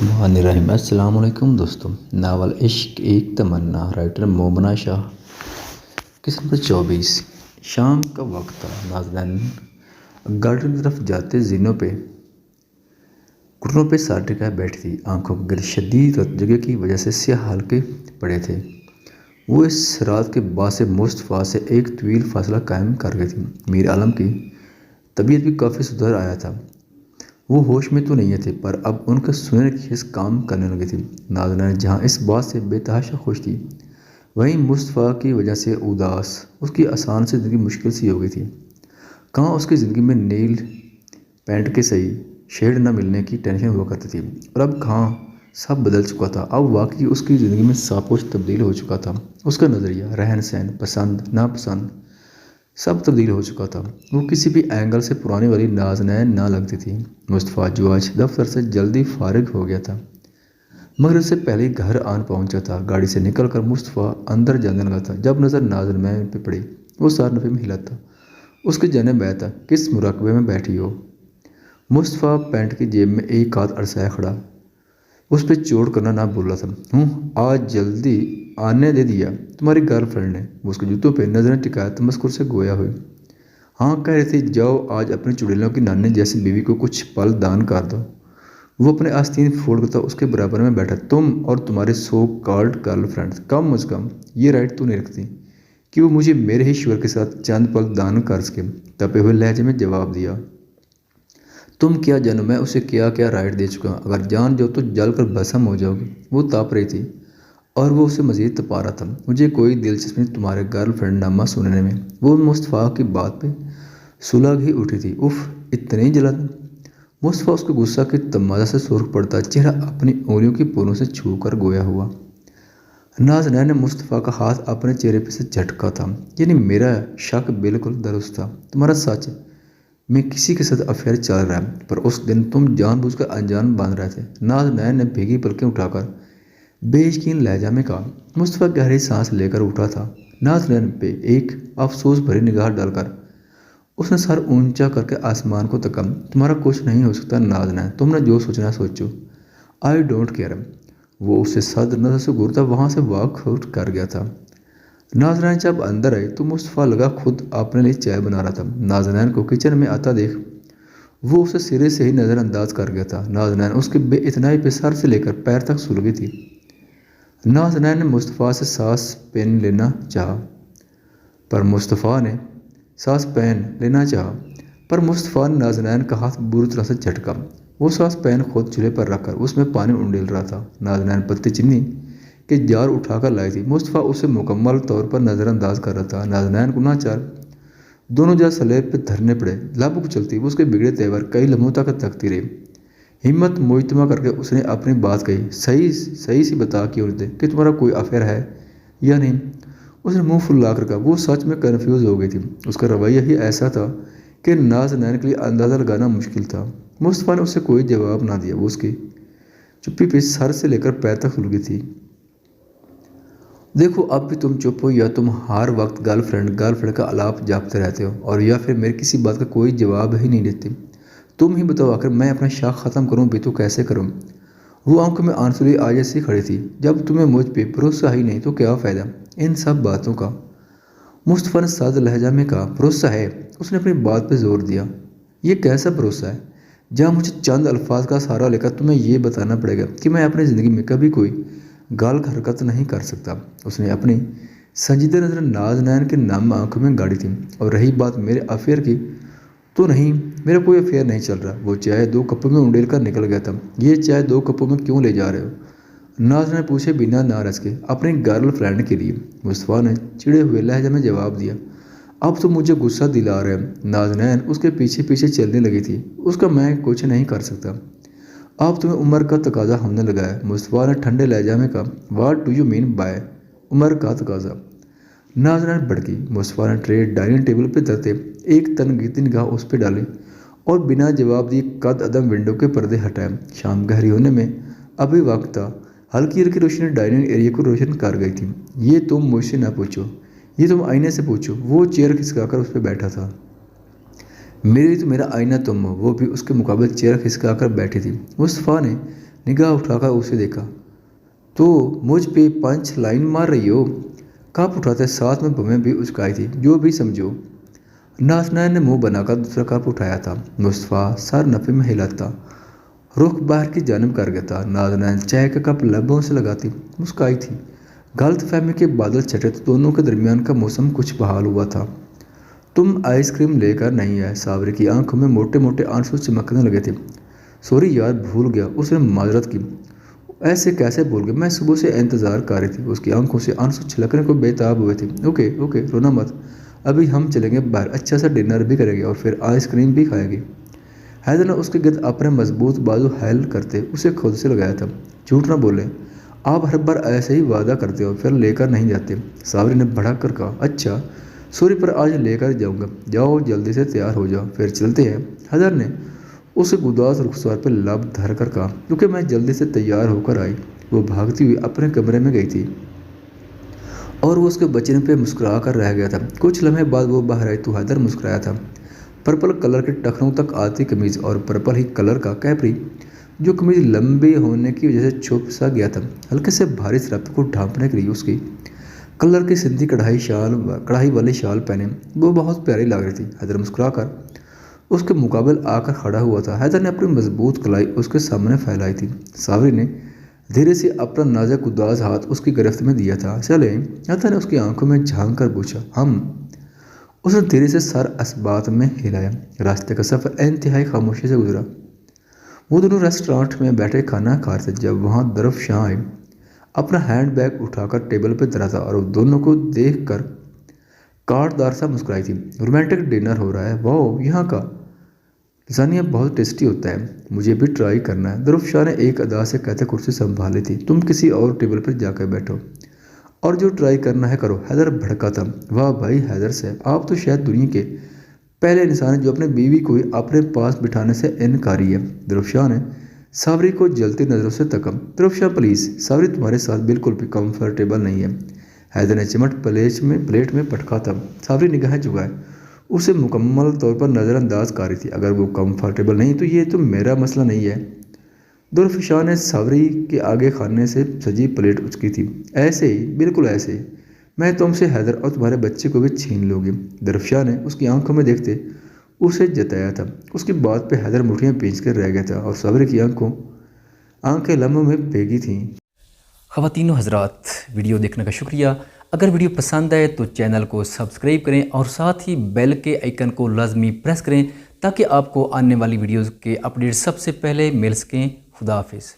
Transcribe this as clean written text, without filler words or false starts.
रहीम अस्सलाम वालेकुम दोस्तों। नावल इश्क एक तमन्ना, राइटर मोमना शाह। किस्म नंबर 24। शाम का वक्त था। नाज़नीन गार्डन की तरफ जाते ज़ीनों पे घुटनों पे सर टिकाए बैठी थी। आंखों के गिर्द शदीद रतजगी की वजह से स्याह हल्के पड़े थे। वो इस रात के बाद से मुस्तफ़ा से एक तवील फासला कायम कर गई थी। मीर आलम की तबीयत भी काफ़ी सुधर आया था। वो होश में तो नहीं थे, पर अब उनका सुनने की हिस्स काम करने लगी थी। नाज़नीन जहाँ इस बात से बेतहाशा खुश थी, वहीं मुस्तफ़ा की वजह से उदास। उसकी आसान से ज़िंदगी मुश्किल सी हो गई थी। कहाँ उसकी ज़िंदगी में नील पैंट के सही शेड न मिलने की टेंशन हुआ करती थी, और अब कहाँ सब बदल चुका था। अब वाकई उसकी ज़िंदगी में सब कुछ तब्दील हो चुका था। उसका नज़रिया, रहन सहन, पसंद नापसंद सब तब्दील हो चुका था। वो किसी भी एंगल से पुरानी वाली नाज़नीन ना लगती थी। मुस्तफ़ा जो आज दफ्तर से जल्दी फारिग हो गया था, मगर उससे पहले घर आन पहुंचा था। गाड़ी से निकलकर मुस्तफ़ा अंदर जाने लगा था, जब नज़र नाज़नीन पे पड़ी। वो सार नफ़े में हिला था। उसके जने बैठ था। किस मुराकबे में बैठी हो? मुस्तफ़ा पैंट की जेब में एक हाथ अड़साया खड़ा, उस पर चोट करना ना भूल रहा था। आज जल्दी आने दे दिया तुम्हारी गर्लफ्रेंड ने। वो उसके जूतों पे नजरें टिकाया तमस्कुर से गोया हुई। हाँ, कह रही थी जाओ आज अपनी चुड़ैलों की नानी जैसी बीवी को कुछ पल दान कर दो। वो अपने आस्तीन फोड़ता उसके बराबर में बैठा। तुम और तुम्हारे सो कॉल्ड गर्लफ्रेंड कम अज कम ये राइट तो नहीं रखती कि वो मुझे मेरे ही ईश्वर के साथ चंद पल दान कर सके। तपे हुए लहजे में जवाब दिया। तुम क्या जानो मैं उसे क्या क्या राइट दे चुका हूँ। अगर जान जाओ तो जल कर भस्म हो जाओगी। वो ताप रही थी और वो उसे मज़ीद तपा रहा था। मुझे कोई दिलचस्पी तुम्हारे गर्लफ्रेंड नामा सुनने में। वो मुस्तफ़ा की बात पे सुलग ही उठी थी। उफ, इतनी जलन! मुस्तफ़ा उसके गुस्सा के तमाजा से सुर्ख पड़ता, चेहरा अपनी उंगलियों की पोलों से छू कर गोया हुआ। नाज़नीन ने मुस्तफ़ा का हाथ अपने चेहरे पे से झटका था। यानी मेरा शक बिल्कुल दुरुस्त था। तुम्हारा सच में किसी के साथ अफेयर चल रहा है, पर उस दिन तुम जानबूझकर अनजान बांध रहे थे। नाज़नीन ने भीगी पलकें उठाकर बेयकीन लहजा में कहा। मुस्तफ़ा गहरी सांस लेकर उठा था। नाज़नीन पे एक अफसोस भरी निगाह डालकर उसने सर ऊंचा करके आसमान को तका। तुम्हारा कुछ नहीं हो सकता नाज़नीन, तुमने जो सोचना सोचो। I don't care. वो उसे सद नजर से घूरता वहाँ से वॉक आउट कर गया था। नाज़नीन जब अंदर आई तो मुस्तफ़ा लगा खुद अपने लिए चाय बना रहा था। नाज़नीन को किचन में आता देख वो उसे सिरे से ही नज़रअंदाज कर गया था। नाज़नीन उसके बेइतनाई पे सर से लेकर पैर तक सुलगी थी। नाज़नीन ने मुस्तफ़ा से सांस पेन लेना चाहा, पर मुस्तफ़ा ने नाज़नीन का हाथ बुरी तरह से झटका। वो सांस पेन खुद चूल्हे पर रखकर उसमें पानी उंडेल रहा था। नाज़नीन पत्ती चीनी के जार उठाकर लाई थी। मुस्तफ़ा उसे मुकम्मल तौर पर नज़रअंदाज कर रहा था। नाज़नीन को नाचार दोनों जार स्लेब पे धरने पड़े। लाबुक चलती वो उसके बिगड़े तेवर कई लम्हों तक तकती रही। हिम्मत मुजतमा करके उसने अपनी बात कही। सही सही सी बता कि औरतें कि तुम्हारा कोई अफेयर है या नहीं? उसने मुंह फुला कर कहा। वो सच में कन्फ्यूज़ हो गई थी। उसका रवैया ही ऐसा था कि नाज़नीन के लिए अंदाज़ा लगाना मुश्किल था। मुस्तफ़ा ने उसे कोई जवाब ना दिया। वो उसकी चुप्पी पे सर से लेकर पैर तक सुलगी थी। देखो, अब भी तुम चुप हो, या तुम हर वक्त गर्लफ्रेंड का आलाप जापते रहते हो, और या फिर मेरी किसी बात का कोई जवाब ही नहीं देती। तुम ही बताओ, आखिर मैं अपना शक ख़त्म करूं भी तो कैसे करूं? वो आंखों में आंसू लिए आज ऐसी खड़ी थी। जब तुम्हें मुझ पे भरोसा ही नहीं तो क्या फ़ायदा इन सब बातों का? मुस्तफ़ा ने सादा लहजा में कहा। भरोसा है। उसने अपनी बात पर जोर दिया। ये कैसा भरोसा है जहाँ मुझे चंद अल्फाज का सहारा लेकर तुम्हें ये बताना पड़ेगा कि मैं अपनी ज़िंदगी में कभी कोई गलत हरकत नहीं कर सकता। उसने अपनी संजीदा नज़र नाज़नीन के नाम आंखों में गाड़ी थी। और रही बात मेरे अफेयर की, तो नहीं, मेरा कोई अफेयर नहीं चल रहा। वो चाय 2 कपों में उंडेल कर निकल गया था। ये चाय 2 कपों में क्यों ले जा रहे हो? नाज़नीन ने पूछे बिना नाराज़ के। अपनी गर्लफ्रेंड के लिए। मुस्तफ़ा ने चिड़े हुए लहजे में जवाब दिया। अब तो मुझे गुस्सा दिला रहे हैं। नाज़नीन उसके पीछे पीछे चलने लगी थी। उसका मैं कुछ नहीं कर सकता। अब तुम्हें उम्र का तकाजा होने लगा है। मुस्तफ़ा ने ठंडे लहजा में कहा। What do you mean by उम्र का तकाजा? नाज़नीन भड़की। मुस्तफ़ा ने ट्रे डाइनिंग टेबल पर धरते एक तनगीती निगाह उस पर डाली और बिना जवाब दिए कद अदम विंडो के पर्दे हटाए। शाम गहरी होने में अभी वक्त था। हल्की हल्की रोशनी डाइनिंग एरिया को रोशन कर गई थी। ये तुम मुझसे ना पूछो, ये तुम आईने से पूछो। वो चेयर खिसकाकर उस पर बैठा था। मेरी तो मेरा आईना तुम हो। वो भी उसके मुकाबले चेयर खिसका कर बैठी थी। मुस्तफ़ा ने निगाह उठाकर उसे देखा। तो मुझ पे पंच लाइन मार रही हो? कप उठाते साथ में बमें भी उचकाई थी। जो भी समझो। नाज़नीन ने मुंह बनाकर दूसरा कप उठाया था। मुस्तफ़ा सर नफ़े में हिलाता रुख बाहर की जानिब कर गया था। नाज़नीन चाय का कप लबों से लगाती मुस्काई थी। गलतफहमी के बादल छटे तो दोनों के दरमियान का मौसम कुछ बहाल हुआ था। तुम आइसक्रीम लेकर नहीं आए? सावरी की आंखों में मोटे मोटे आंसू चमकने लगे थे। सॉरी यार, भूल गया, उसने माजरत की। ऐसे कैसे भूल गए? मैं सुबह से इंतज़ार कर रही थी। उसकी आंखों से आंसू छलकने को बेताब हुए थे। ओके ओके, रोना मत, अभी हम चलेंगे बाहर, अच्छा सा डिनर भी करेंगे और फिर आइसक्रीम भी खाएंगे। हैदर ने उसके गिर्द अपने मजबूत बाजू हैल करते उसे खुद से लगाया था। झूठ ना बोले, आप हर बार ऐसे ही वादा करते हो फिर लेकर नहीं जाते। सावरी ने भड़क कर कहा। अच्छा सॉरी, पर आज लेकर जाऊंगा। जाओ जल्दी से तैयार हो जाओ, फिर चलते हैं। हैदर ने उसे गुदास रुखसार पर लब धर कर कहा। क्योंकि मैं जल्दी से तैयार होकर आई। वो भागती हुई अपने कमरे में गई थी और वो उसके बचने पे मुस्कुरा कर रह गया था। कुछ लम्हे बाद वो बाहर आई तो हैदर मुस्कुराया था। पर्पल कलर के टखनों तक आती कमीज और पर्पल ही कलर का कैपरी, जो कमीज लंबी होने की वजह से छुप सा गया था। हल्के से भारी रफ्त को ढांपने के लिए उसकी कलर की सिंधी कढ़ाई वाली शाल पहने वो बहुत प्यारी लग रही थी। हैदर मुस्कुराकर उसके मुकाबले आकर खड़ा हुआ था। हैदर ने अपनी मजबूत कलाई उसके सामने फैलाई थी। सावरी ने धीरे से अपना नाजुक उदास हाथ उसकी गिरफ्त में दिया था। चले? हैदर ने उसकी आंखों में झांक कर पूछा। हम? उसने धीरे से सर असबात में हिलाया। रास्ते का सफ़र इंतहाई खामोशी से गुजरा। वो दोनों रेस्टोरेंट में बैठे खाना खा रहे थे जब वहाँ दरफ़शां आए। अपना हैंड बैग उठाकर टेबल पर धरा था और दोनों को देख कर काटदार सा मुस्कुराई थी। रोमांटिक डिनर हो रहा है। वाह, यहाँ का लसानिया बहुत टेस्टी होता है, मुझे भी ट्राई करना है। दरफ़शां ने एक अदा से कहते कुर्सी संभाली थी। तुम किसी और टेबल पर जाकर बैठो और जो ट्राई करना है करो। हैदर भड़का था। वाह भाई हैदर साहब, आप तो शायद दुनिया के पहले इंसान है जो अपने बीवी को अपने पास बिठाने से इनकारी है। दरफ़शां ने सावरी को जलती नज़रों से तका। दरफ़शां प्लीज़, सावरी तुम्हारे साथ बिल्कुल भी कंफर्टेबल नहीं है। हैदर ने चिमट प्लेट में पटका था। सावरी निगाहें झुकाए उसे मुकम्मल तौर पर नज़रअंदाज कर रही थी। अगर वो कंफर्टेबल नहीं तो ये तो मेरा मसला नहीं है। दरफ़शां ने सावरी के आगे खाने से सजी प्लेट उचकी थी। ऐसे ही, बिल्कुल ऐसे ही, मैं तुमसे हैदर और तुम्हारे बच्चे को भी छीन लूँगी। दरफ़शां ने उसकी आंखों में देखते उसे जताया था। उसकी बात पे हैदर मुठियाँ भींच कर रह गया था और सावरी की आंखें लम्हों में भीगी थीं। ख़वातीन व हज़रात, वीडियो देखने का शुक्रिया। अगर वीडियो पसंद आए तो चैनल को सब्सक्राइब करें और साथ ही बेल के आइकन को लाजमी प्रेस करें ताकि आपको आने वाली वीडियोज़ के अपडेट सबसे पहले मिल सकें। खुदा हाफिज़।